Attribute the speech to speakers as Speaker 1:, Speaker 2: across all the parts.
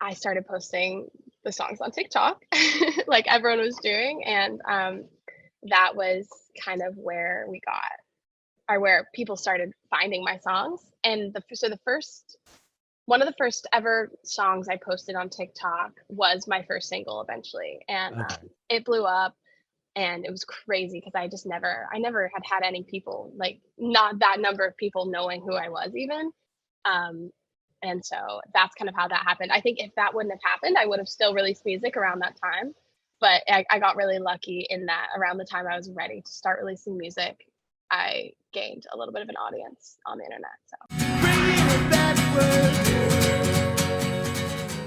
Speaker 1: I started posting the songs on TikTok like everyone was doing, and that was kind of where we got or where people started finding my songs. And the first one of the first ever songs I posted on TikTok was my first single eventually, and
Speaker 2: Okay.
Speaker 1: it blew up, and it was crazy because I never had any people like not that number of people knowing who I was even. Um, and so that's kind of how that happened. I think if that wouldn't have happened, I would have still released music around that time. But I got really lucky in that around the time I was ready to start releasing music, I gained a little bit of an audience on the internet. So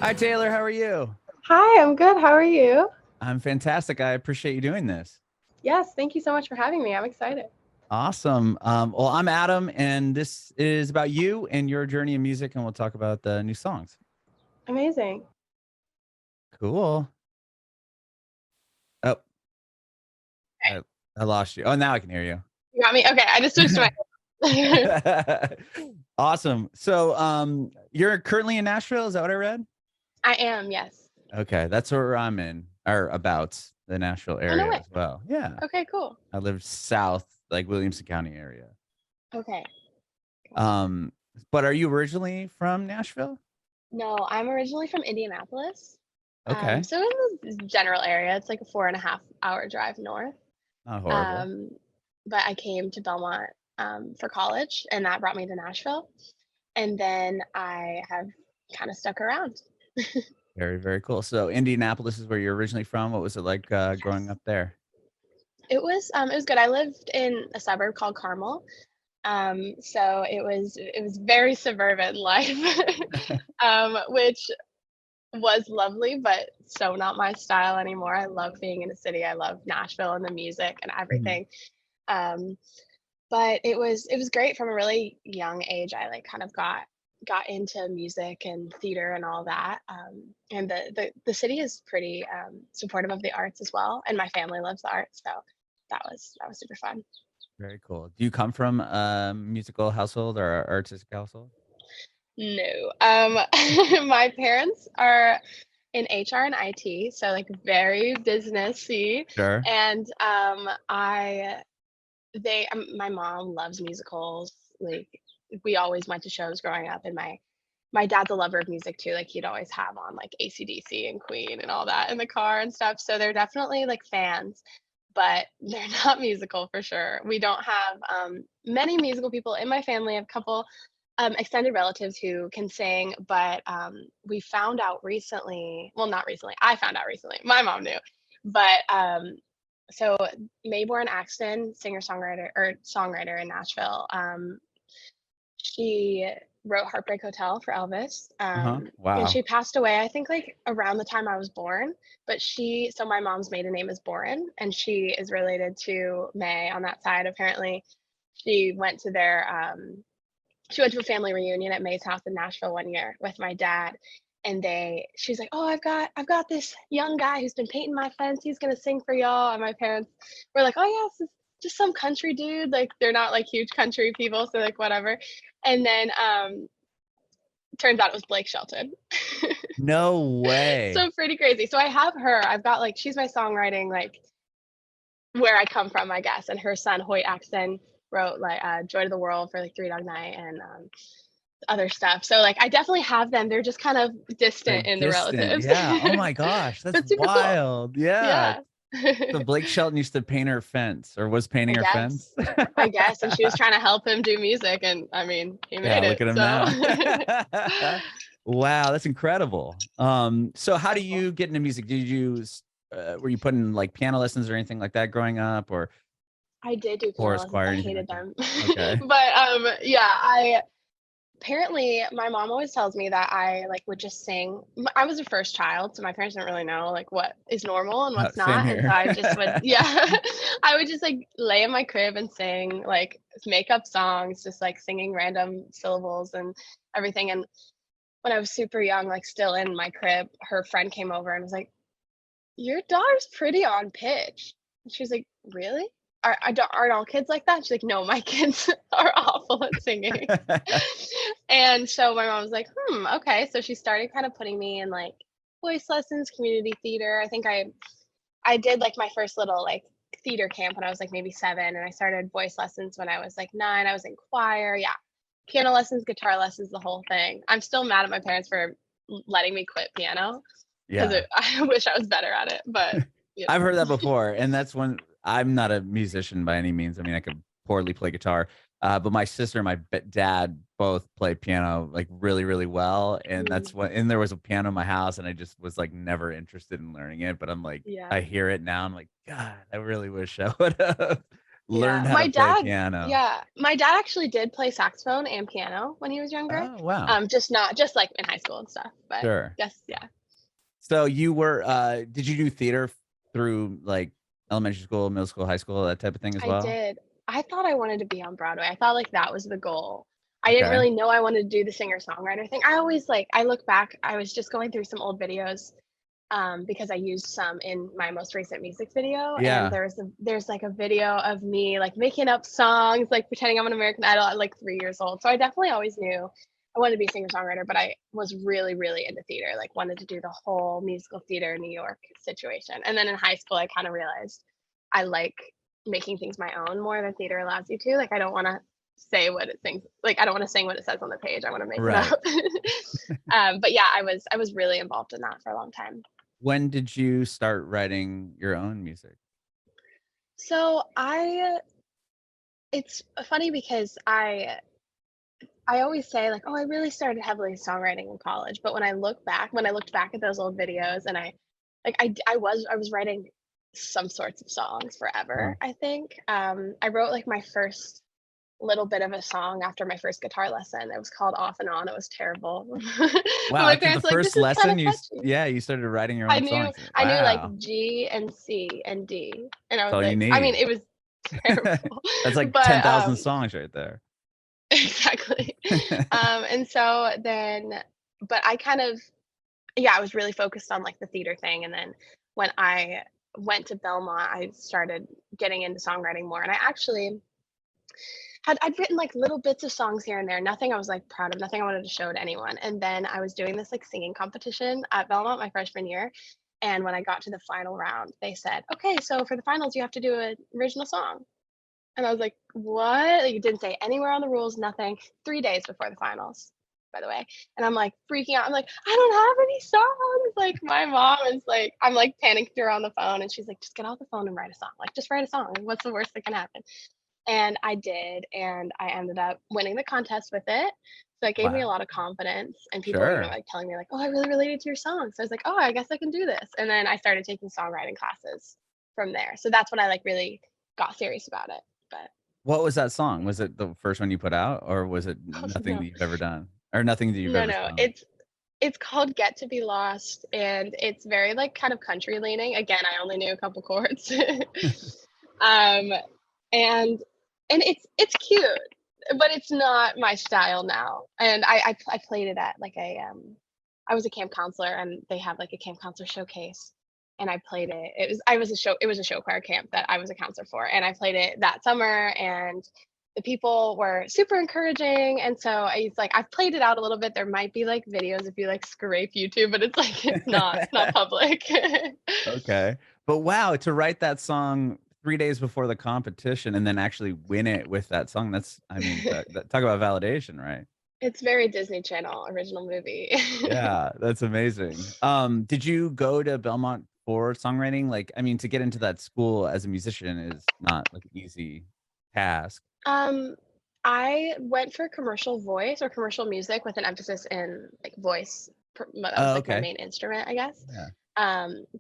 Speaker 2: Hi, Taylor. How are you?
Speaker 1: hi, I'm good. How are you?
Speaker 2: I'm fantastic. I appreciate you doing this.
Speaker 1: Yes, thank you so much for having me. I'm excited.
Speaker 2: Awesome. Well, I'm Adam, and this is about you and your journey in music, and we'll talk about the new songs.
Speaker 1: Amazing.
Speaker 2: Cool. Oh, I, I lost you. Oh, now I can hear you.
Speaker 1: You got me? Okay, I just switched my
Speaker 2: Awesome. So, you're currently in Nashville. Is that what I read?
Speaker 1: I am, yes.
Speaker 2: Okay, that's where I'm in, or about the Nashville
Speaker 1: Oh, no
Speaker 2: area
Speaker 1: way.
Speaker 2: as well. Yeah,
Speaker 1: Okay, cool.
Speaker 2: I live south, like Williamson County area.
Speaker 1: Okay.
Speaker 2: Um, but are you originally from Nashville?
Speaker 1: No, I'm originally from Indianapolis.
Speaker 2: Okay,
Speaker 1: So in the general area, it's like a 4.5 hour drive north.
Speaker 2: not horrible.
Speaker 1: Um, but I came to Belmont for college, and that brought me to Nashville. And then I have kind of stuck around.
Speaker 2: Very, very cool. So Indianapolis is where you're originally from. What was it like growing
Speaker 1: Yes.
Speaker 2: up there?
Speaker 1: It was good. I lived in a suburb called Carmel. So it was very suburban life, which was lovely, but so not my style anymore. I love being in a city. I love Nashville and the music and
Speaker 2: Mhm.
Speaker 1: everything. Um, but it was great from a really young age. I like kind of got into music and theater and all that. And the city is pretty supportive of the arts as well, and my family loves the arts, so that was super fun.
Speaker 2: Very cool. Do you come from a musical household or artistic household?
Speaker 1: No, my parents are in HR and IT, so like very businessy,
Speaker 2: Sure.
Speaker 1: and my mom loves musicals. Like we always went to shows growing up, and my dad's a lover of music too. Like he'd always have on like AC/DC and Queen and all that in the car and stuff. So they're definitely like fans, but they're not musical for sure. We don't have many musical people in my family. I have a couple extended relatives who can sing, but we found out recently. Well, not recently. I found out recently. My mom knew, but so Mayborn Axton, singer-songwriter or songwriter in Nashville, she wrote Heartbreak Hotel for Elvis,
Speaker 2: Uh-huh.
Speaker 1: and
Speaker 2: Wow.
Speaker 1: she passed away, I think, like, around the time I was born, but my mom's maiden name is Boren, and she is related to May on that side, apparently. She went to their, she went to a family reunion at May's house in Nashville one year with my dad, and she's like, "Oh, I've got this young guy who's been painting my fence. He's gonna sing for y'all." And my parents were like, "Oh yeah, it's just some country dude." Like they're not like huge country people, so like whatever. And then turns out it was Blake Shelton.
Speaker 2: No way.
Speaker 1: So pretty crazy. So I have her. I've got like she's my songwriting like where I come from, I guess. And her son Hoyt Axton wrote like Joy to the World for like Three Dog Night and other stuff. So like I definitely have them. They're just kind of
Speaker 2: They're
Speaker 1: distant in the
Speaker 2: distant.
Speaker 1: relatives.
Speaker 2: Yeah. Oh my gosh. That's
Speaker 1: But super cool.
Speaker 2: wild. Yeah.
Speaker 1: Yeah.
Speaker 2: So Blake Shelton used to paint her fence or was painting
Speaker 1: I
Speaker 2: her fence.
Speaker 1: guess. I guess. And she was trying to help him do music and I mean, he
Speaker 2: Yeah,
Speaker 1: made
Speaker 2: look
Speaker 1: it.
Speaker 2: at him
Speaker 1: So
Speaker 2: now. Wow, that's incredible. So how do
Speaker 1: so cool.
Speaker 2: you get into music? Did you were you putting like piano lessons or anything like that growing up, or
Speaker 1: I did do piano
Speaker 2: chorus,
Speaker 1: lessons.
Speaker 2: choir,
Speaker 1: I
Speaker 2: anything
Speaker 1: hated
Speaker 2: like that?
Speaker 1: them.
Speaker 2: Okay.
Speaker 1: But yeah, I apparently my mom always tells me that I like would just sing. I was a first child, so my parents didn't really know like what is normal and what's
Speaker 2: Same
Speaker 1: not. And so
Speaker 2: here.
Speaker 1: I just would yeah, I would just like lay in my crib and sing like make up songs, just like singing random syllables and everything. And when I was super young, like still in my crib, her friend came over and was like, "Your daughter's pretty on pitch." And she's like, "Really? Aren't all kids like that?" She's like, "No, my kids are off awful at singing. And so my mom was like, okay. So she started kind of putting me in like voice lessons, community theater. I think I did like my first little like theater camp when I was like maybe 7, and I started voice lessons when I was like 9. I was in choir, yeah. Piano lessons, guitar lessons, the whole thing. I'm still mad at my parents for letting me quit piano because
Speaker 2: Yeah.
Speaker 1: I wish I was better at it, but you
Speaker 2: I've
Speaker 1: know.
Speaker 2: heard that before, and that's when I'm not a musician by any means. I mean, I could poorly play guitar, but my sister and my dad both play piano like really, really well, and
Speaker 1: Mm,
Speaker 2: that's what. And there was a piano in my house, and I just was like never interested in learning it. But I'm like,
Speaker 1: yeah.
Speaker 2: I hear it now, I'm like, God, I really wish I would have
Speaker 1: Yeah.
Speaker 2: learned how
Speaker 1: My
Speaker 2: to play
Speaker 1: dad
Speaker 2: piano.
Speaker 1: yeah, my dad actually did play saxophone and piano when he was younger.
Speaker 2: Oh wow,
Speaker 1: Just not just like in high school and stuff, but
Speaker 2: sure.
Speaker 1: just yeah.
Speaker 2: So you were, did you do theater through like elementary school, middle school, high school, that type of thing as
Speaker 1: I
Speaker 2: well?
Speaker 1: did. I thought I wanted to be on Broadway. I thought like that was the goal. I didn't
Speaker 2: Okay.
Speaker 1: really know I wanted to do the singer-songwriter thing. I always like I look back, I was just going through some old videos because I used some in my most recent music video, and
Speaker 2: Yeah.
Speaker 1: there's like a video of me like making up songs, like pretending I'm an American Idol at like 3 years old. So I definitely always knew I wanted to be a singer-songwriter, but I was really, really into theater, like wanted to do the whole musical theater New York situation. And then in high school, I kind of realized I like making things my own more than theater allows you to. Like I don't want to say what it thinks like I don't want to sing what it says on the page. I want to make it
Speaker 2: Right.
Speaker 1: up. But yeah, I was really involved in that for a long time.
Speaker 2: When did you start writing your own music?
Speaker 1: So I it's funny because I always say like, oh, I really started heavily songwriting in college. But when I looked back at those old videos, and I was writing some sorts of songs
Speaker 2: Huh.
Speaker 1: forever, I think. I wrote like my first little bit of a song after my first guitar lesson. It was called Off and On. It was terrible. But
Speaker 2: Wow,
Speaker 1: my
Speaker 2: after the
Speaker 1: parents were like, this
Speaker 2: first
Speaker 1: is kind of
Speaker 2: lesson,
Speaker 1: catchy.
Speaker 2: yeah, you started writing your
Speaker 1: I
Speaker 2: own
Speaker 1: knew
Speaker 2: songs.
Speaker 1: I knew like
Speaker 2: Wow.
Speaker 1: G and C and D. And I
Speaker 2: That's
Speaker 1: was
Speaker 2: all you
Speaker 1: like, I mean,
Speaker 2: need.
Speaker 1: it was terrible.
Speaker 2: That's like
Speaker 1: But
Speaker 2: 10,000 songs right there.
Speaker 1: exactly. And so then, but I kind of, yeah, I was really focused on like the theater thing. And then when I went to Belmont, I started getting into songwriting more. And I actually I'd written like little bits of songs here and there, nothing I was like proud of, nothing I wanted to show to anyone. And then I was doing this like singing competition at Belmont my freshman year. And when I got to the final round, they said, okay, so for the finals, you have to do an original song. And I was like, "What?" Like, it didn't say anywhere on the rules, nothing. 3 days before the finals, by the way. And I'm, like, freaking out. I'm like, "I don't have any songs." Like, my mom is like I'm, like, panicking to her on the phone, and she's like, "Just get off the phone and write a song. Like, just write a song. Like, what's the worst that can happen?" And I did, and I ended up winning the contest with it. So it gave me a
Speaker 2: Wow.
Speaker 1: lot of confidence, and people were,
Speaker 2: Sure.
Speaker 1: like, telling me, like, "Oh, I really related to your song." So I was like, "Oh, I guess I can do this." And then I started taking songwriting classes from there. So that's when I, like, really got serious about it. But
Speaker 2: What was that song? Was it the first one you put out, or was it
Speaker 1: oh,
Speaker 2: nothing that
Speaker 1: no.
Speaker 2: you've ever done? Or nothing that you've
Speaker 1: No,
Speaker 2: ever
Speaker 1: no,
Speaker 2: sung?
Speaker 1: it's called "Get to Be Lost," and it's very, like, kind of country leaning. Again, I only knew a couple chords. Um, and it's cute, but it's not my style now. And I played it at, like, I was a camp counselor, and they have, like, a camp counselor showcase, and I played it. It was a show choir camp that I was a counselor for, and I played it that summer, and the people were super encouraging. And so it's like I've played it out a little bit. There might be like videos if you like scrape YouTube, but it's like it's not public.
Speaker 2: Okay. But wow, to write that song 3 days before the competition and then actually win it with that song, that's I mean, that talk about validation, right?
Speaker 1: It's very Disney Channel original movie.
Speaker 2: Yeah, that's amazing. Did you go to Belmont for songwriting? Like, I mean, to get into that school as a musician is not like an easy task.
Speaker 1: Um, I went for commercial voice or commercial music with an emphasis in like voice. That was
Speaker 2: Oh,
Speaker 1: like my
Speaker 2: okay.
Speaker 1: main instrument, I guess.
Speaker 2: Yeah.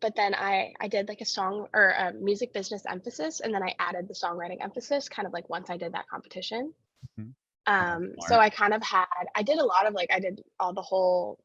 Speaker 1: But then I did like a song or a music business emphasis, and then I added the songwriting emphasis kind of like once I did that competition.
Speaker 2: Mhm. Oh,
Speaker 1: So
Speaker 2: smart.
Speaker 1: I kind of had I did a lot of like I did all the whole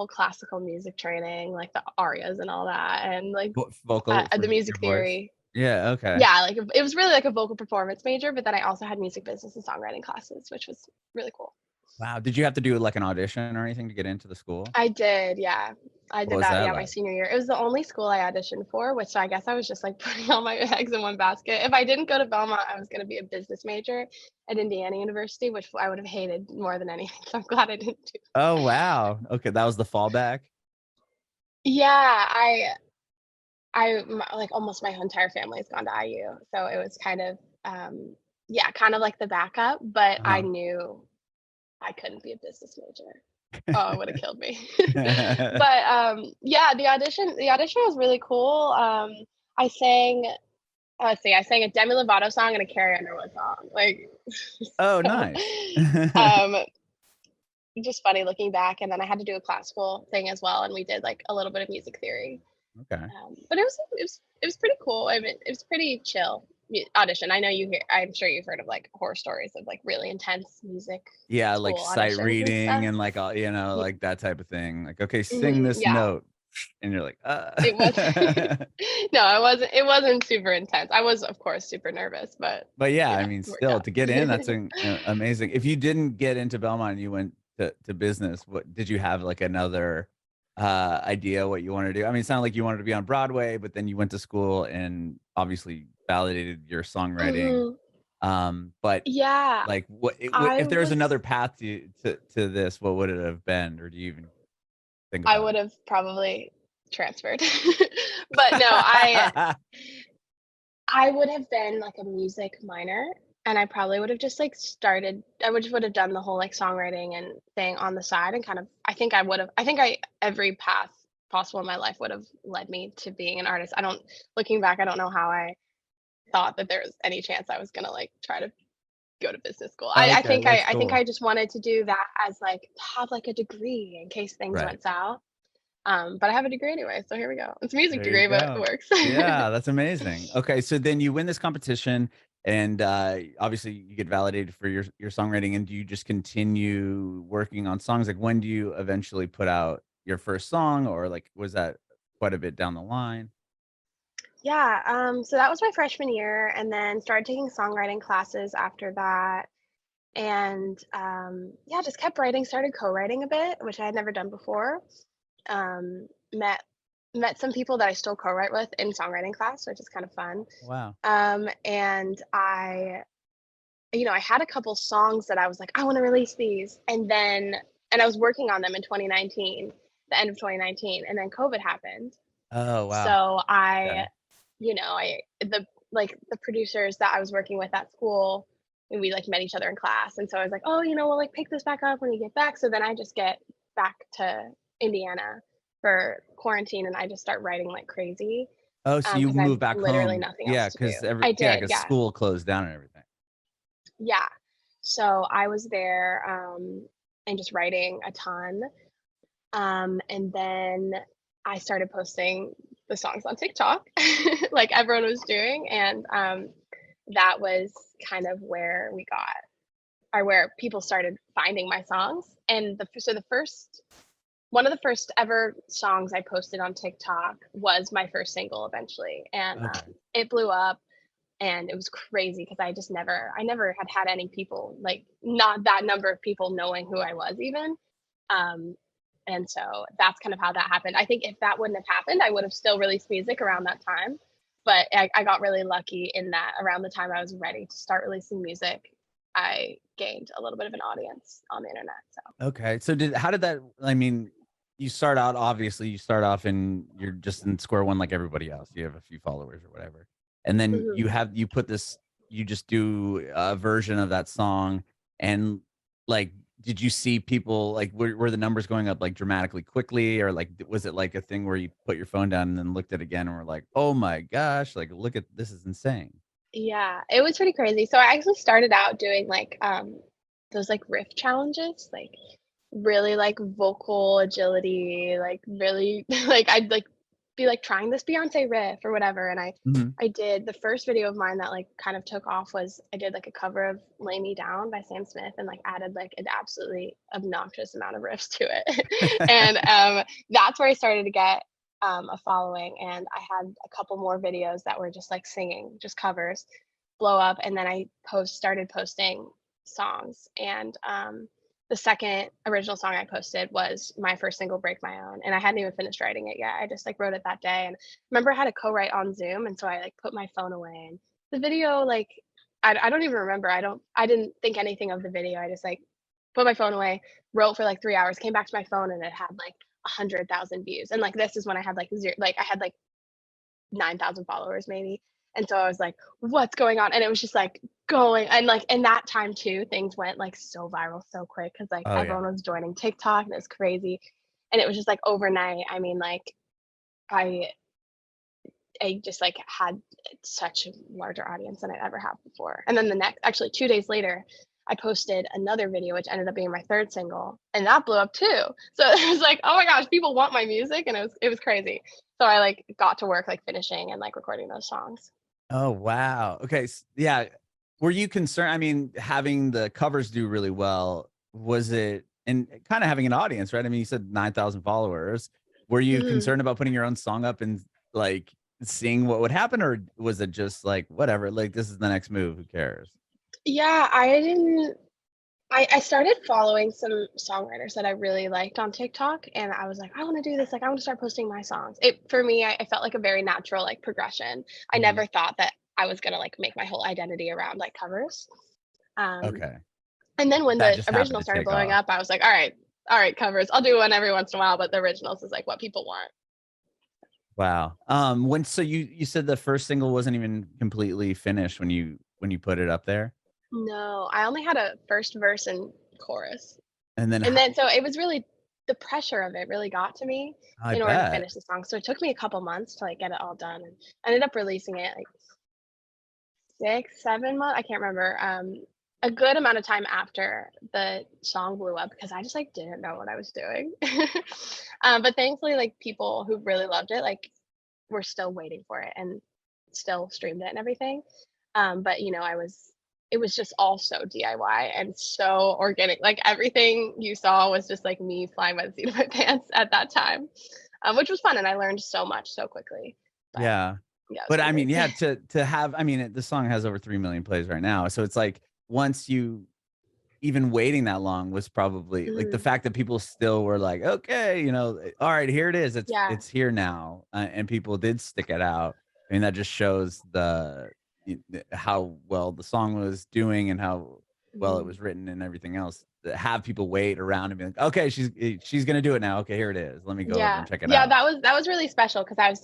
Speaker 1: classical music training, like the arias and all that, and like
Speaker 2: Vocal
Speaker 1: the
Speaker 2: for your
Speaker 1: music
Speaker 2: voice?
Speaker 1: theory.
Speaker 2: Yeah, okay.
Speaker 1: Yeah, like it was really like a vocal performance major, but then I also had music business and songwriting classes, which was really cool.
Speaker 2: Wow, did you have to do, like, an audition or anything to get into the school?
Speaker 1: I did, yeah. I
Speaker 2: What
Speaker 1: did
Speaker 2: was
Speaker 1: that,
Speaker 2: that
Speaker 1: yeah, my
Speaker 2: like?
Speaker 1: senior year. It was the only school I auditioned for, which I guess I was just like putting all my eggs in one basket. If I didn't go to Belmont, I was going to be a business major at Indiana University, which I would have hated more than anything. So I'm glad I didn't do.
Speaker 2: Oh wow. Okay, that was the fallback.
Speaker 1: Yeah, like almost my whole entire family has gone to IU, so it was kind of yeah, kind of like the backup. But I
Speaker 2: Uh-huh.
Speaker 1: knew I couldn't be a business major. Oh, it would have killed me. But, yeah, the audition was really cool. I sang let's see, I sang a Demi Lovato song and a Carrie Underwood song, like,
Speaker 2: Oh,
Speaker 1: so,
Speaker 2: nice.
Speaker 1: um, just funny looking back, and then I had to do a classical thing as well, and we did, like, a little bit of music theory.
Speaker 2: Okay.
Speaker 1: But it was pretty cool. I mean, it was pretty chill audition. I know I'm sure you've heard of, like, horror stories of, like, really intense music
Speaker 2: Yeah, like
Speaker 1: school
Speaker 2: sight
Speaker 1: auditions and
Speaker 2: reading
Speaker 1: stuff.
Speaker 2: and like all,
Speaker 1: Ye
Speaker 2: like that type of thing. Like, okay, sing
Speaker 1: Mhm,
Speaker 2: this
Speaker 1: yeah.
Speaker 2: note. And you're like,
Speaker 1: It was no, it wasn't super intense. I was, of course, super nervous, but,
Speaker 2: But yeah, I mean,
Speaker 1: it worked
Speaker 2: still
Speaker 1: out.
Speaker 2: to get in, that's amazing. If you didn't get into Belmont and you went to business, what did you have like another idea what you wanted to do? I mean, it sounded like you wanted to be on Broadway, but then you went to school and obviously validated your songwriting.
Speaker 1: Mhm.
Speaker 2: But
Speaker 1: Yeah,
Speaker 2: like
Speaker 1: I
Speaker 2: if there was another
Speaker 1: was
Speaker 2: path to this, what would it have been? Or do you even think
Speaker 1: I
Speaker 2: about
Speaker 1: would have probably transferred. But no,
Speaker 2: it?
Speaker 1: I would have been, like, a music minor, and I probably would have just, like, started I would have done the whole, like, songwriting and thing on the side and kind of I think I every path possible in my life would have led me to being an artist. I don't looking back, I don't know how I thought that there was any chance I was gonna, like, try to go to business school.
Speaker 2: Okay, that's
Speaker 1: I think
Speaker 2: cool.
Speaker 1: I just wanted to do that as, like, have, like, a degree in case things
Speaker 2: Right.
Speaker 1: went south. But I have a degree anyway, so here we go. It's a music
Speaker 2: There you
Speaker 1: degree, but it
Speaker 2: go.
Speaker 1: works.
Speaker 2: Yeah, that's amazing. Okay, so then you win this competition and, obviously you get validated for your songwriting, and do you just continue working on songs? Like, when do you eventually put out your first song, or, like, was that quite a bit down the line?
Speaker 1: Yeah, so that was my freshman year, and then started taking songwriting classes after that, and, yeah, just kept writing, started co-writing a bit, which I had never done before. Um, met met some people that I still co-write with in songwriting class, which is kind of fun.
Speaker 2: Wow.
Speaker 1: And I had a couple songs that I was like, "I wanna release these," and I was working on them in 2019, the end of 2019, and then COVID happened.
Speaker 2: Oh, wow.
Speaker 1: So
Speaker 2: Okay.
Speaker 1: the producers that I was working with at school, we like met each other in class, and so I was like, oh, we'll like pick this back up when we get back. So then I just get back to Indiana for quarantine, and I just start writing like crazy
Speaker 2: Oh, so you
Speaker 1: because I have
Speaker 2: moved back
Speaker 1: literally
Speaker 2: home.
Speaker 1: nothing else
Speaker 2: Yeah,
Speaker 1: to do.
Speaker 2: because
Speaker 1: I
Speaker 2: yeah,
Speaker 1: did,
Speaker 2: because
Speaker 1: yeah,
Speaker 2: school closed down and everything.
Speaker 1: yeah. So I was there and just writing a ton. And then I started posting the songs on TikTok like everyone was doing, and, that was kind of where people started finding my songs, and the first one of the first ever songs I posted on TikTok was my first single eventually, and,
Speaker 2: Okay.
Speaker 1: it blew up, and it was crazy because I never had any people, like, not that number of people knowing who I was even. Um, and so that's kind of how that happened. I think if that wouldn't have happened, I would have still released music around that time. But I got really lucky in that around the time I was ready to start releasing music, I gained a little bit of an audience on the internet. So,
Speaker 2: Okay. So how did that I mean, you start out obviously you start off and you're just in square one like everybody else. You have a few followers or whatever. And then
Speaker 1: mhm.
Speaker 2: you put this you just do a version of that song and like did you see people like were the numbers going up like dramatically quickly or like was it like a thing where you put your phone down and then looked at it again and were like, "Oh my gosh, like look at this is insane."
Speaker 1: Yeah, it was pretty crazy. So I actually started out doing like those like riff challenges, like really like vocal agility, like really like I'd like be like trying this Beyonce riff or whatever. And
Speaker 2: Mhm.
Speaker 1: I did the first video of mine that like kind of took off was I did like a cover of Lay Me Down by Sam Smith and like added like an absolutely obnoxious amount of riffs to it. And that's where I started to get a following, and I had a couple more videos that were just like singing, just covers, blow up, and then I post started posting songs, and the second original song I posted was my first single, Break My Own, and I hadn't even finished writing it yet. I just, like, wrote it that day, and remember I had to co-write on Zoom, and so I, like, put my phone away, and the video, like, I don't even remember. I didn't think anything of the video. I just, like, put my phone away, wrote for, like, 3 hours, came back to my phone, and it had, like, 100,000 views, and, like, this is when I had, like, 0 like, I had, like, 9,000 followers maybe. And so I was like, "What's going on?" And it was just like going and like in that time too, things went like so viral so quick because like
Speaker 2: Oh yeah.
Speaker 1: everyone was joining TikTok and it was crazy. And it was just like overnight. I mean, like I I just like had such a larger audience than I'd ever had before. And then the next actually 2 days later, I posted another video which ended up being my third single and that blew up too. So it was like, oh my gosh, people want my music and it was crazy. So I like got to work like finishing and like recording those songs.
Speaker 2: Oh, wow. Okay, yeah. Were you concerned? I mean, having the covers do really well, was it and kinda having an audience, right? I mean, you said 9,000 followers. Were you
Speaker 1: Mhm.
Speaker 2: concerned about putting your own song up and, like, seeing what would happen, or was it just like, "Whatever, like, this is the next move, who cares?"
Speaker 1: Yeah, I didn't I started following some songwriters that I really liked on TikTok, and I was like, "I wanna do this, like, I wanna start posting my songs." It for me, I felt like a very natural, like, progression. I
Speaker 2: Mhm.
Speaker 1: never thought that I was gonna, like, make my whole identity around, like, covers. Um,
Speaker 2: Okay.
Speaker 1: and then when
Speaker 2: That
Speaker 1: the
Speaker 2: just happened
Speaker 1: original
Speaker 2: to
Speaker 1: started
Speaker 2: take
Speaker 1: blowing
Speaker 2: off.
Speaker 1: up, I was like, all right, covers. I'll do one every once in a while, but the originals is, like, what people want."
Speaker 2: Wow. When so you said the first single wasn't even completely finished when you put it up there?
Speaker 1: No, I only had a first verse and chorus.
Speaker 2: And then
Speaker 1: And
Speaker 2: ho
Speaker 1: then so it was really the pressure of it really got to me
Speaker 2: I
Speaker 1: in order to
Speaker 2: bet.
Speaker 1: finish the song. So it took me a couple months to, like, get it all done, and I ended up releasing it, like, 6, 7 months, I can't remember, a good amount of time after the song blew up because I just, like, didn't know what I was doing. But thankfully, like, people who really loved it, like, were still waiting for it and still streamed it and everything. But, you know, it was just all so DIY and so organic. Like, everything you saw was just, like, me flying by the seat of my pants at that time, which was fun, and I learned so much so quickly. But,
Speaker 2: Yeah.
Speaker 1: yeah, it was
Speaker 2: But I mean,
Speaker 1: crazy.
Speaker 2: yeah, to have I mean, the song has over 3,000,000 plays right now, so it's like, once you even waiting that long was probably like, the
Speaker 1: Mhm.
Speaker 2: fact that people still were like, "Okay, alright, here it is,
Speaker 1: Yeah.
Speaker 2: it's here now," and people did stick it out. I mean, that just shows how well the song was doing and how well it
Speaker 1: Mhm.
Speaker 2: was written and everything else. To have people wait around and be like, "Okay, she's gonna do it now. Okay, here it is. Let me go over
Speaker 1: Yeah.
Speaker 2: and check it
Speaker 1: Yeah,
Speaker 2: out."
Speaker 1: that was really special because I was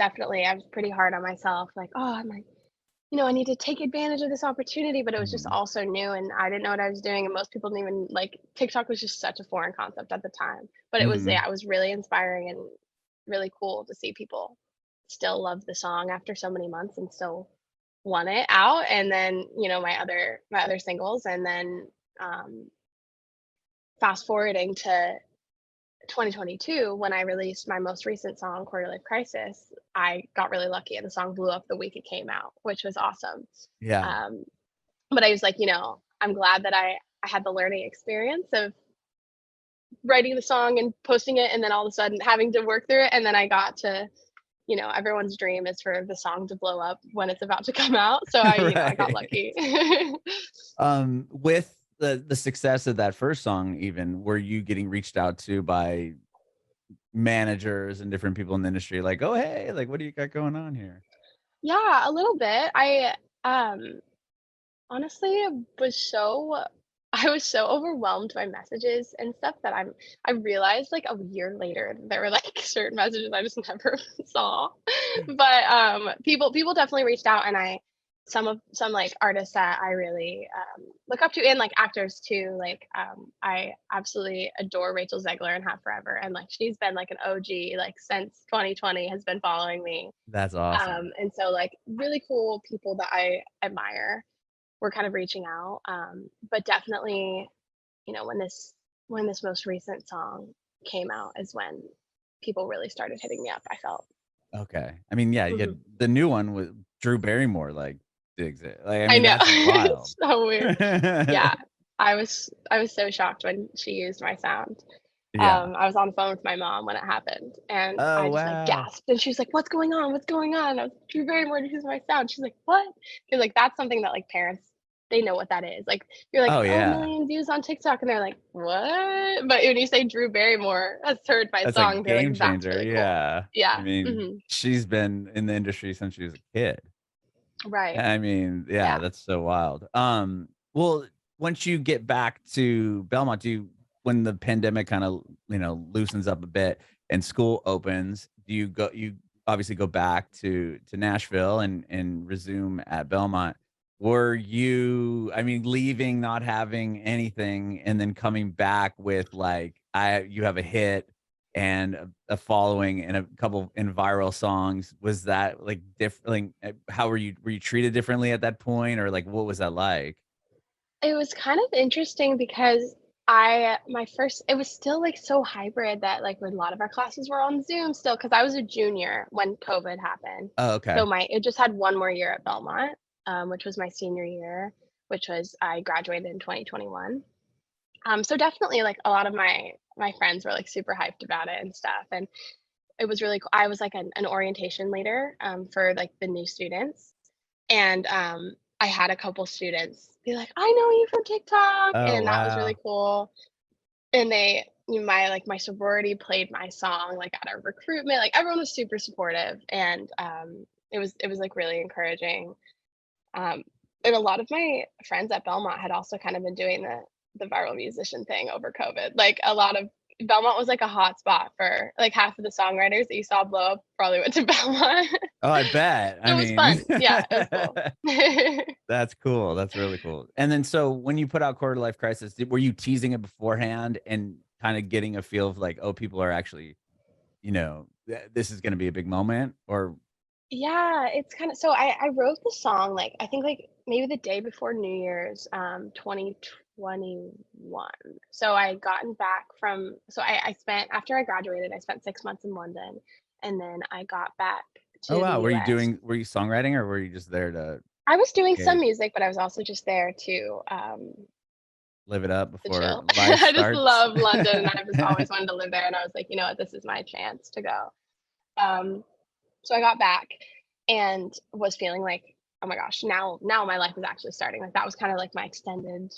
Speaker 1: pretty hard on myself, like, "Oh, I'm like, you know, I need to take advantage of this opportunity," but it was just
Speaker 2: Mhm.
Speaker 1: all so new, and I didn't know what I was doing, and most people didn't even like, TikTok was just such a foreign concept at the time, but it was
Speaker 2: Mhm.
Speaker 1: yeah, it was really inspiring and really cool to see people still love the song after so many months and still want it out, and then, you know, my other singles, and then, um, fast forwarding to 2022, when I released my most recent song, Quarter Life Crisis, I got really lucky and the song blew up the week it came out, which was awesome.
Speaker 2: Yeah.
Speaker 1: Um, but I was like, you know, I'm glad that I had the learning experience of writing the song and posting it and then all of a sudden having to work through it. And then I got to, you know, everyone's dream is for the song to blow up when it's about to come out. So I, you know, I got
Speaker 2: Right.
Speaker 1: lucky.
Speaker 2: With the success of that first song even, were you getting reached out to by managers and different people in the industry like, "Oh, hey, like, what do you got going on here?"
Speaker 1: Yeah, a little bit. Um Honestly, I was so overwhelmed by messages and stuff that I realized, like, a year later that there were, like, certain messages I just never saw. But, people definitely reached out, and some, like, artists that I really, look up to and, like, actors too, like, I absolutely adore Rachel Zegler and have forever, and, like, she's been, like, an OG, like, since 2020 has been following me.
Speaker 2: That's awesome.
Speaker 1: And so, like, really cool people that I admire were kind of reaching out. But definitely, you know, when this most recent song came out is when people really started hitting me up, I felt.
Speaker 2: Okay. I mean, yeah, you
Speaker 1: Mhm.
Speaker 2: had the new one with Drew Barrymore, like, digs it. Like, I
Speaker 1: I
Speaker 2: mean,
Speaker 1: know.
Speaker 2: that's wild.
Speaker 1: It's so weird. Yeah. I was so shocked when she used my sound.
Speaker 2: Yeah.
Speaker 1: I was on the phone with my mom when it happened, and
Speaker 2: Oh,
Speaker 1: I just, like,
Speaker 2: wow.
Speaker 1: gasped, and she was like, "What's going on? What's going on?" I was, "Drew Barrymore used my sound." She's like, "What?" 'Cause, like, that's something that, like, parents they know what that is. Like, you're like,
Speaker 2: Oh
Speaker 1: "Oh,
Speaker 2: yeah.
Speaker 1: 1,000,000 views on TikTok," and they're like, "What?" But when you say Drew Barrymore has heard my
Speaker 2: That's a
Speaker 1: song, they're like,
Speaker 2: game
Speaker 1: "That's
Speaker 2: changer.
Speaker 1: really cool."
Speaker 2: Yeah. I
Speaker 1: Yeah,
Speaker 2: mean,
Speaker 1: mhm,
Speaker 2: she's been in the industry since she was a kid.
Speaker 1: right,
Speaker 2: I mean, yeah,
Speaker 1: yeah.
Speaker 2: that's so wild. Well, once you get back to Belmont, do you, when the pandemic kind of, loosens up a bit and school opens, do you obviously go back to Nashville and resume at Belmont? Were you, I mean, leaving, not having anything, and then coming back with like, you have a hit and a following and a couple in viral songs, was that like different? Like, how were you treated differently at that point, or like what was that like?
Speaker 1: It was kind of interesting because I my first it was still, like, so hybrid that, like, a lot of our classes were on Zoom still because I was a junior when COVID happened.
Speaker 2: Oh,
Speaker 1: So
Speaker 2: okay.
Speaker 1: my it just had 1 more year at Belmont, which was my senior year, which was I graduated in 2021. So definitely, like, a lot of my friends were, like, super hyped about it and stuff, and it was really cool. I was, like, an orientation leader, for, like, the new students, and, I had a couple students be like, "I know you from TikTok,"
Speaker 2: Oh,
Speaker 1: and that was really
Speaker 2: wow.
Speaker 1: cool, and my sorority played my song, like, at our recruitment, like, everyone was super supportive, and, it was, like, really encouraging, um, and a lot of my friends at Belmont had also kind of been doing the viral musician thing over COVID. Like, a lot of Belmont was, like, a hot spot for like, half of the songwriters that you saw blow up probably went to Belmont.
Speaker 2: Oh, I bet.
Speaker 1: So
Speaker 2: I
Speaker 1: it was
Speaker 2: mean,
Speaker 1: fun. Yeah, it was cool.
Speaker 2: that's cool. That's really cool. And then, so when you put out Quarter Life Crisis, were you teasing it beforehand and kind of getting a feel of like, oh, people are actually, this is going to be a big moment, or
Speaker 1: Yeah, it's kinda so I wrote the song, like, I think, like, maybe the day before New Year's, 2021. So I gotten back from so I spent after I graduated, I spent 6 months in London, and then I got back
Speaker 2: oh
Speaker 1: to the
Speaker 2: wow,
Speaker 1: US.
Speaker 2: were you songwriting, or were you just there to
Speaker 1: I was doing some
Speaker 2: escape,
Speaker 1: music, but I was also just there
Speaker 2: live it up
Speaker 1: to
Speaker 2: before
Speaker 1: chill.
Speaker 2: life
Speaker 1: I just
Speaker 2: starts?
Speaker 1: love London, and I've just always wanted to live there, and I was like, "You know what? This is my chance to go." Um So I got back and was feeling like, "Oh my gosh, now my life is actually starting." Like, that was kinda like my extended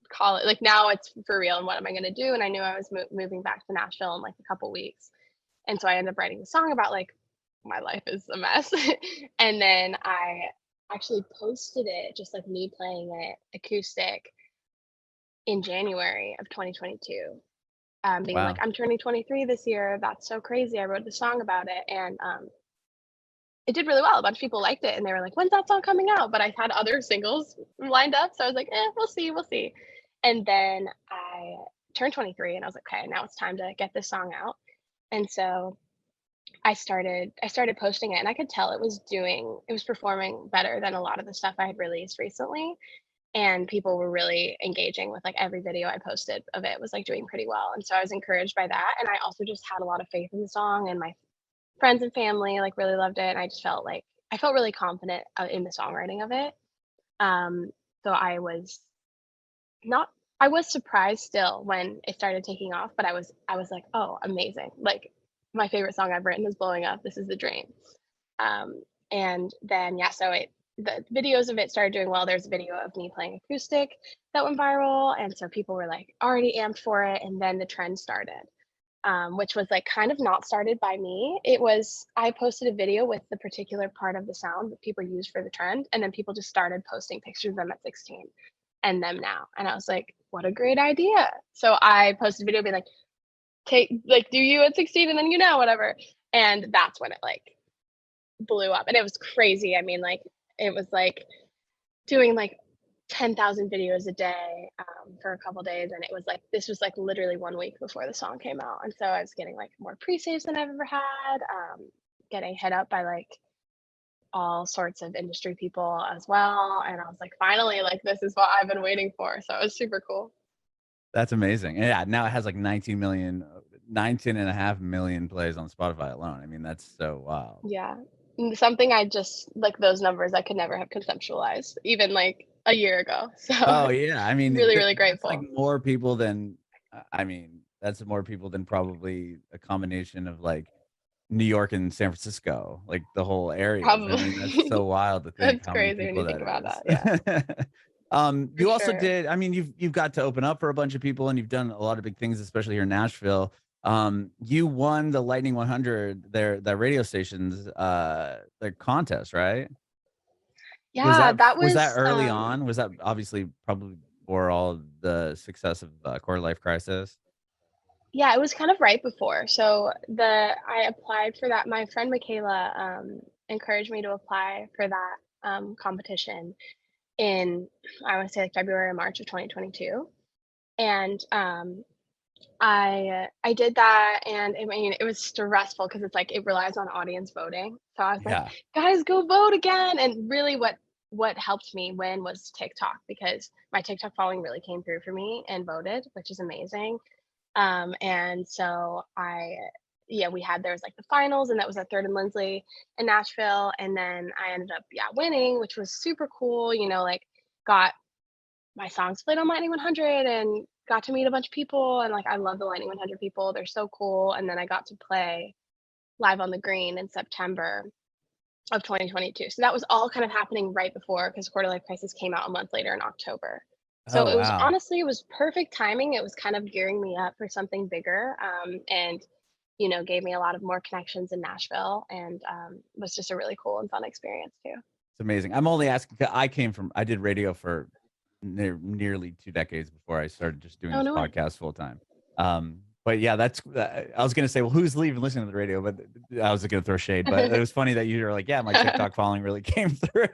Speaker 1: college like, now it's for real, and what am I gonna do? And I knew I was moving back to Nashville in, like, a couple weeks. And so I ended up writing a song about, like, my life is a mess. And then I actually posted it, just, like, me playing it acoustic in January of 2022, being like,
Speaker 2: Wow.
Speaker 1: "I'm turning 23 this year. That's so crazy. I wrote the song about it." And, it did really well. A bunch of people liked it, and they were like, "When's that song coming out?" But I had other singles lined up, so I was like, we'll see, we'll see." And then I turned 23, and I was like, "Okay, now it's time to get this song out." And so I started posting it, and I could tell it was performing better than a lot of the stuff I had released recently, and people were really engaging with, like, every video I posted of it was, like, doing pretty well, and so I was encouraged by that, and I also just had a lot of faith in the song, and my friends and family, like, really loved it, and I just felt like I felt really confident, in the songwriting of it. Um, so not I was surprised still when it started taking off, but I was like, "Oh, amazing. Like, my favorite song I've written is blowing up. This is the dream." Um, and then, yeah, so the videos of it started doing well. There's a video of me playing acoustic that went viral, and so people were, like, already amped for it, and then the trend started, which was like kind of not started by me. It was I posted a video with the particular part of the sound that people use for the trend, and then people just started posting pictures of them at 16 and them now. And I was like, what a great idea. So I posted a video being like, take like do you at 16 and then whatever. And that's when it like blew up. And it was crazy. I mean, like it was like doing like 10,000 videos a day, for a couple days, and it was like this was like literally 1 week before the song came out, and so I was getting like more pre-saves than I've ever had, getting hit up by like all sorts of industry people as well, and I was like, finally, like this is what I've been waiting for. So it was super cool.
Speaker 2: That's amazing. And yeah, now it has like 19 million, 19.5 million plays on Spotify alone. I mean, that's so wild.
Speaker 1: Yeah. Something I just like those numbers I could never have conceptualized even like a year ago. So
Speaker 2: Oh yeah, I mean,
Speaker 1: really, really
Speaker 2: that's like
Speaker 1: grateful.
Speaker 2: more people than, I mean, that's more people than probably a combination of like New York and San Francisco, like the whole areas. I mean, that's so
Speaker 1: Probably.
Speaker 2: wild to think
Speaker 1: That's
Speaker 2: how many
Speaker 1: crazy when
Speaker 2: people
Speaker 1: you think
Speaker 2: that
Speaker 1: about
Speaker 2: is.
Speaker 1: that. Yeah. For
Speaker 2: You also
Speaker 1: sure.
Speaker 2: did, I mean, you've got to open up for a bunch of people and you've done a lot of big things, especially here in Nashville. You won the Lightning 100, their radio station's their contest, right? Was
Speaker 1: Yeah,
Speaker 2: that
Speaker 1: that
Speaker 2: was that
Speaker 1: was,
Speaker 2: early on? Was that obviously probably for all of the success of Quarter Life Crisis?
Speaker 1: yeah, it was kind of right before. So I applied for that. My friend Michaela encouraged me to apply for that competition in, I want to say, like February or March of 2022. And I did that, and I mean, it was stressful because it's like it relies on audience voting. So I was like,
Speaker 2: Yeah.
Speaker 1: "Guys, go vote again!" And really, what helped me win was TikTok, because my TikTok following really came through for me and voted, which is amazing. And so yeah, there was like the finals, and that was at Third and Lindsley in Nashville, and then I ended up, yeah, winning, which was super cool. Like, got my songs played on Lightning 100 and got to meet a bunch of people, and like I love the Lightning 100 people. They're so cool. And then I got to play live on the green in September of 2022. So that was all kind of happening right before, because Quarter Life Crisis came out a month later in October. So
Speaker 2: Oh,
Speaker 1: it was,
Speaker 2: wow.
Speaker 1: honestly, it was perfect timing. It was kind of gearing me up for something bigger, and gave me a lot of more connections in Nashville, and was just a really cool and fun experience too.
Speaker 2: It's amazing. I'm only asking 'cause I did radio for nearly 2 decades before I started just doing
Speaker 1: Oh,
Speaker 2: this
Speaker 1: no way.
Speaker 2: podcast full time. But yeah, that's I was gonna say, well, who's even listening to the radio? But I was gonna throw shade, but it was funny that you were like, yeah, my TikTok following really came through.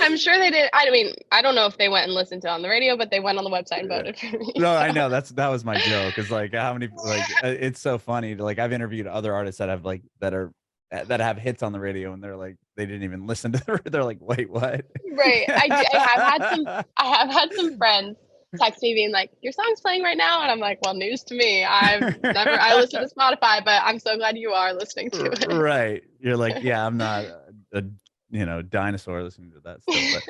Speaker 1: I'm sure they did. I mean, I don't know if they went and listened to it on the radio, but they went on the website and
Speaker 2: Yeah.
Speaker 1: voted for me.
Speaker 2: No, I
Speaker 1: So
Speaker 2: know that was my joke. Is like how many it's so funny to like I've interviewed other artists that have like that have hits on the radio and they're like they didn't even listen to they're like, wait, what?
Speaker 1: right. I have had some friends text me being like, "Your song's playing right now," and I'm like, "Well, news to me. I listen to Spotify, but I'm so glad you are listening to
Speaker 2: Right. You're like,
Speaker 1: it."
Speaker 2: yeah, I'm not a dinosaur listening to that stuff, but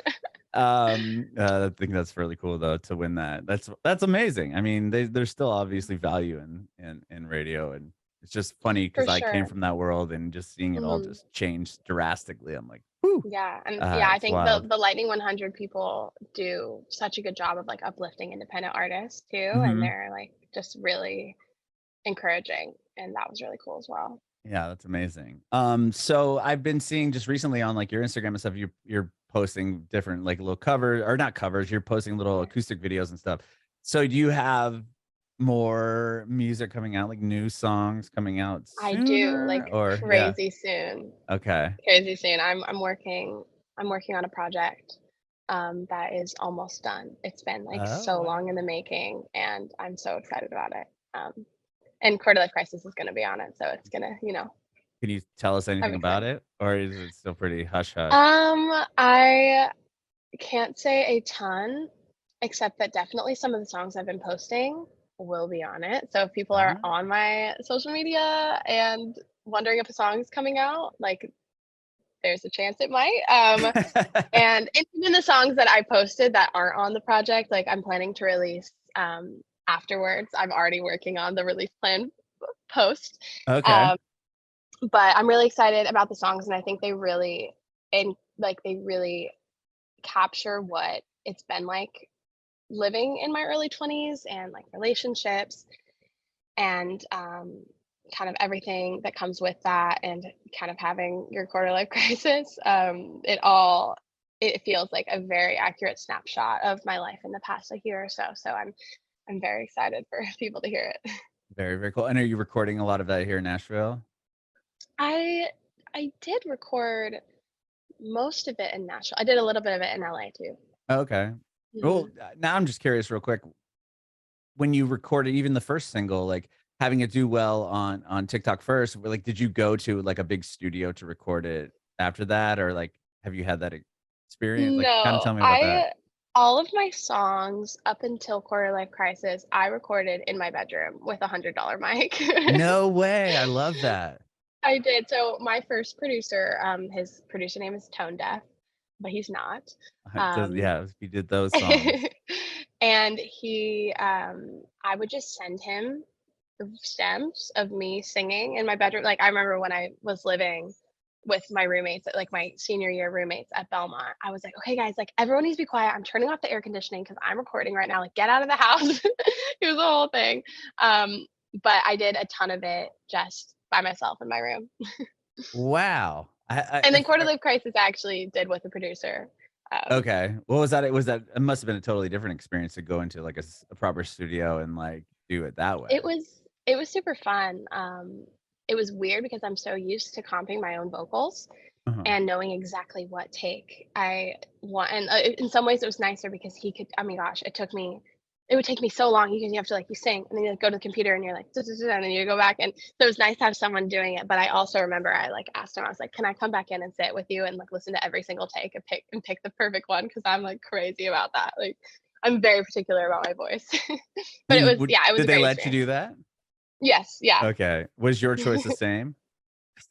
Speaker 2: I think that's really cool though to win that. That's amazing. I mean, there's still obviously value in radio, and it's just funny
Speaker 1: For
Speaker 2: because I came
Speaker 1: sure.
Speaker 2: from that world and just seeing it all
Speaker 1: Mhm.
Speaker 2: just change drastically. I'm like, whoo,
Speaker 1: Yeah, and yeah, I
Speaker 2: it's
Speaker 1: think the
Speaker 2: wild.
Speaker 1: the Lightning 100 people do such a good job of like uplifting independent artists too, and
Speaker 2: Hmm.
Speaker 1: they're like just really encouraging, and that was really cool as well.
Speaker 2: Yeah, that's amazing. So I've been seeing just recently on like your Instagram and stuff, you're posting different like little covers or not covers, you're posting little acoustic videos and stuff. So do you have more music coming out, like new songs coming out
Speaker 1: I do,
Speaker 2: sooner?
Speaker 1: like,
Speaker 2: Or yeah.
Speaker 1: crazy soon,
Speaker 2: Okay.
Speaker 1: crazy soon. I'm working on a project, that is almost done. It's been, like,
Speaker 2: Oh,
Speaker 1: so
Speaker 2: wow.
Speaker 1: long in the making, and I'm so excited about it. And Quarter Life Crisis is gonna be on it, so it's gonna,
Speaker 2: Can you tell us
Speaker 1: I'm
Speaker 2: anything about
Speaker 1: excited.
Speaker 2: it? Or is it still pretty hush hush?
Speaker 1: I can't say a ton, except that definitely some of the songs I've been posting will be on it. So if people are
Speaker 2: Ah.
Speaker 1: on my social media and wondering if a song is coming out, like, there's a chance it might. And even the songs that I posted that aren't on the project, like, I'm planning to release afterwards. I'm already working on the release plan post.
Speaker 2: Okay.
Speaker 1: Um, but I'm really excited about the songs, and I think they really capture what it's been like living in my early 20s, and like relationships, and kind of everything that comes with that, and kind of having your quarter life crisis. It feels like a very accurate snapshot of my life in the past like year or so. So I'm very excited for people to hear it.
Speaker 2: Very, very cool. And are you recording a lot of that here in Nashville?
Speaker 1: I did record most of it in Nashville. I did a little bit of it in LA too.
Speaker 2: Okay. Well,
Speaker 1: Mhm.
Speaker 2: now I'm just curious real quick. When you recorded even the first single, like having it do well on TikTok first, like did you go to like a big studio to record it after that? Or like have you had that experience? Like kind of
Speaker 1: No,
Speaker 2: tell me about that.
Speaker 1: I all of my songs up until Quarter Life Crisis, I recorded in my bedroom with a $100 mic.
Speaker 2: No way. I love that.
Speaker 1: I did. So my first producer, his producer name is Tone Deaf, but he's not. Um,
Speaker 2: Yeah, you did those songs.
Speaker 1: and I would just send him the stems of me singing in my bedroom. Like, I remember when I was living with my roommates, like my senior year roommates at Belmont. I was like, okay, guys, like everyone needs to be quiet. I'm turning off the air conditioning because I'm recording right now. Like, get out of the house. It was a whole thing. But I did a ton of it just by myself in my room.
Speaker 2: Wow.
Speaker 1: And then
Speaker 2: If
Speaker 1: Quarter Life Crisis I actually did with a producer. Um,
Speaker 2: okay. What was that? Was that it must have been a totally different experience to go into like a proper studio and like do it that way.
Speaker 1: it was super fun. It was weird because I'm so used to comping my own vocals
Speaker 2: Uh-huh.
Speaker 1: and knowing exactly what take I want. And in some ways, it was nicer because he could. Oh my gosh, it would take me so long because you have to like you sing and then you like, go to the computer and you're like, "Duh, duh, duh," and then you go back. And so it was nice to have someone doing it. But I also remember I like asked him, I was like, "Can I come back in and sit with you and like listen to every single take and pick the perfect one?" Because I'm like crazy about that. Like I'm very particular about my voice. But it
Speaker 2: And
Speaker 1: was yeah, it was
Speaker 2: did
Speaker 1: a
Speaker 2: they
Speaker 1: great
Speaker 2: let you
Speaker 1: experience.
Speaker 2: do that?
Speaker 1: Yes, yeah.
Speaker 2: Okay. Was your choice the same?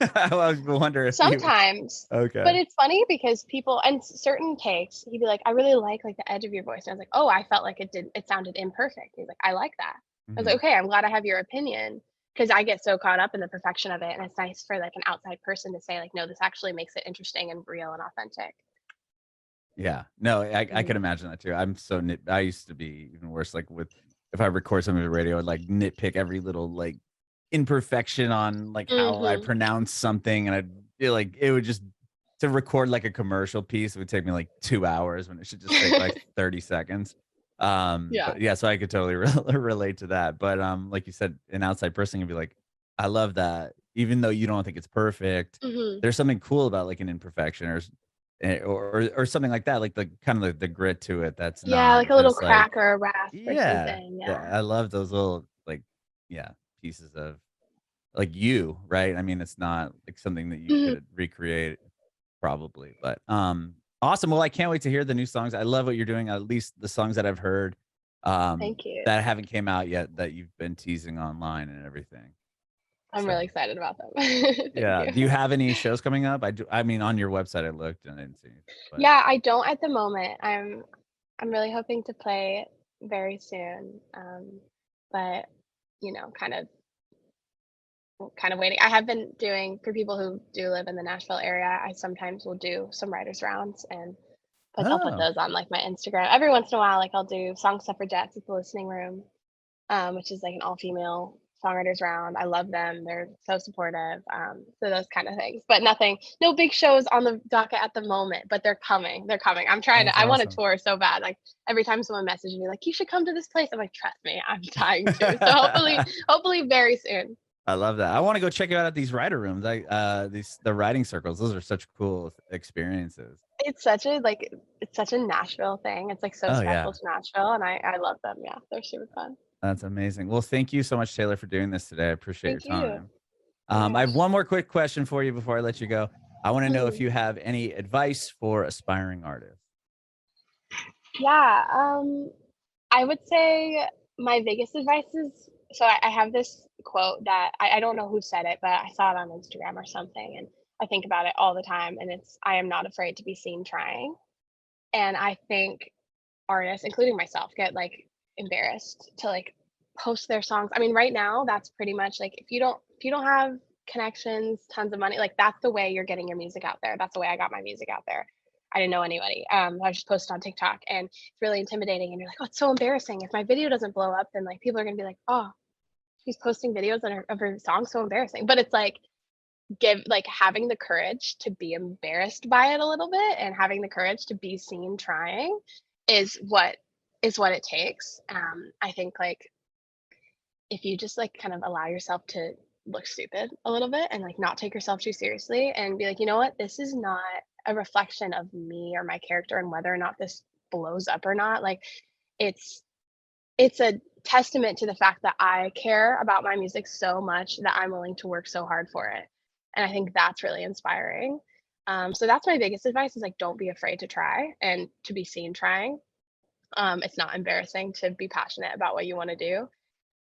Speaker 2: I wonder if you
Speaker 1: Sometimes, but
Speaker 2: okay.
Speaker 1: it's funny because people and certain takes, he'd be like, "I really like the edge of your voice." And I was like, "Oh, I felt like it sounded imperfect." He's like, "I like that." I was like,
Speaker 2: Mhm.
Speaker 1: "Okay, I'm glad I have your opinion." Because I get so caught up in the perfection of it, and it's nice for like an outside person to say like, "No, this actually makes it interesting and real and authentic."
Speaker 2: Yeah. No, I
Speaker 1: Mhm.
Speaker 2: can imagine that too. I'm so I used to be even worse, like with if I record something with the radio, I'd like nitpick every little like imperfection on like how I
Speaker 1: Mhm.
Speaker 2: pronounce something. And I'd feel like it would just to record like a commercial piece, it would take me like 2 hours when it should just take like 30 seconds.
Speaker 1: Yeah.
Speaker 2: But yeah, so I could totally relate to that. But like you said, an outside person can be like, I love that. Even though you don't think it's perfect,
Speaker 1: Mhm.
Speaker 2: there's something cool about like an imperfection or something like that, like the kind of the grit to it that's
Speaker 1: Yeah,
Speaker 2: not
Speaker 1: like a little
Speaker 2: just like
Speaker 1: crack or a rasp or
Speaker 2: yeah,
Speaker 1: something.
Speaker 2: yeah,
Speaker 1: Yeah.
Speaker 2: I love those little like yeah, pieces of like you, right? I mean, it's not like something that you
Speaker 1: Mhm.
Speaker 2: could recreate probably, but awesome. Well, I can't wait to hear the new songs. I love what you're doing, at least the songs that I've heard
Speaker 1: Thank you.
Speaker 2: that haven't came out yet that you've been teasing online and everything.
Speaker 1: I'm really
Speaker 2: So,
Speaker 1: excited about them. Thank
Speaker 2: yeah.
Speaker 1: you.
Speaker 2: Do you have any shows coming up? I mean, on your website I looked and I didn't see anything, but
Speaker 1: Yeah, I don't at the moment. I'm really hoping to play very soon. But kind of waiting. I have been doing for people who do live in the Nashville area, I sometimes will do some writers rounds and I'll put
Speaker 2: oh,
Speaker 1: those on like my Instagram. Every once in a while, like I'll do Song Suffragettes at the listening room, which is like an all-female songwriters round. I love them. They're so supportive. So those kind of things. But no big shows on the docket at the moment, but they're coming. They're coming.
Speaker 2: that's
Speaker 1: I want to
Speaker 2: awesome.
Speaker 1: tour so bad. Like every time someone messages me like, you should come to this place. I'm like, trust me, I'm dying to. So hopefully very soon.
Speaker 2: I love that. I wanna go check you out at these writer rooms. These the writing circles, those are such cool experiences.
Speaker 1: It's such a Nashville thing. It's like so
Speaker 2: Oh,
Speaker 1: special
Speaker 2: yeah.
Speaker 1: to Nashville and I love them. Yeah, they're super fun.
Speaker 2: That's amazing. Well, thank you so much, Taylor, for doing this today. I appreciate your
Speaker 1: Thank you.
Speaker 2: time. I
Speaker 1: Yeah.
Speaker 2: have one more quick question for you before I let you go. I wanna know if
Speaker 1: Mhm.
Speaker 2: you have any advice for aspiring artists.
Speaker 1: Yeah, I would say my biggest advice is I have this quote that I don't know who said it, but I saw it on Instagram or something, and I think about it all the time, and it's, "I am not afraid to be seen trying." And I think artists, including myself, get, like, embarrassed to, like, post their songs. I mean, right now, that's pretty much, like, if you don't have connections, tons of money, like, that's the way you're getting your music out there. That's the way I got my music out there. I didn't know anybody. I just posted on TikTok, and it's really intimidating, and you're like, "Oh, it's so embarrassing. If my video doesn't blow up, then, like, people are gonna be like, 'Oh, she's posting videos of her song, so embarrassing.'" But it's like, having the courage to be embarrassed by it a little bit and having the courage to be seen trying is what it takes. I think like if you just like kind of allow yourself to look stupid a little bit and like not take yourself too seriously and be like, you know what, this is not a reflection of me or my character and whether or not this blows up or not. Like it's it's a testament to the fact that I care about my music so much that I'm willing to work so hard for it. And I think that's really inspiring. So that's my biggest advice is like don't be afraid to try and to be seen trying. It's not embarrassing to be passionate about what you want to do.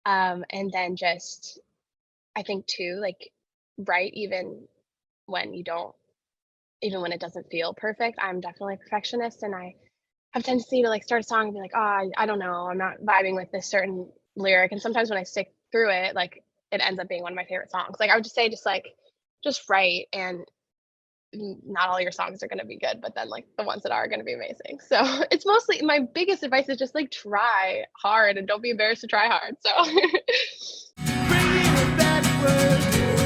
Speaker 1: And then just I think too, like write when you don't even when it doesn't feel perfect. I'm definitely a perfectionist and I have a tendency to like start a song and be like, oh, I don't know, I'm not vibing with this certain lyric. And sometimes when I stick through it, like it ends up being one of my favorite songs. Like I would just say, just write and not all your songs are going to be good, but then like the ones that are going to be amazing. So it's mostly, my biggest advice is just like try hard and don't be embarrassed to try hard. So
Speaker 3: Bringing it backward.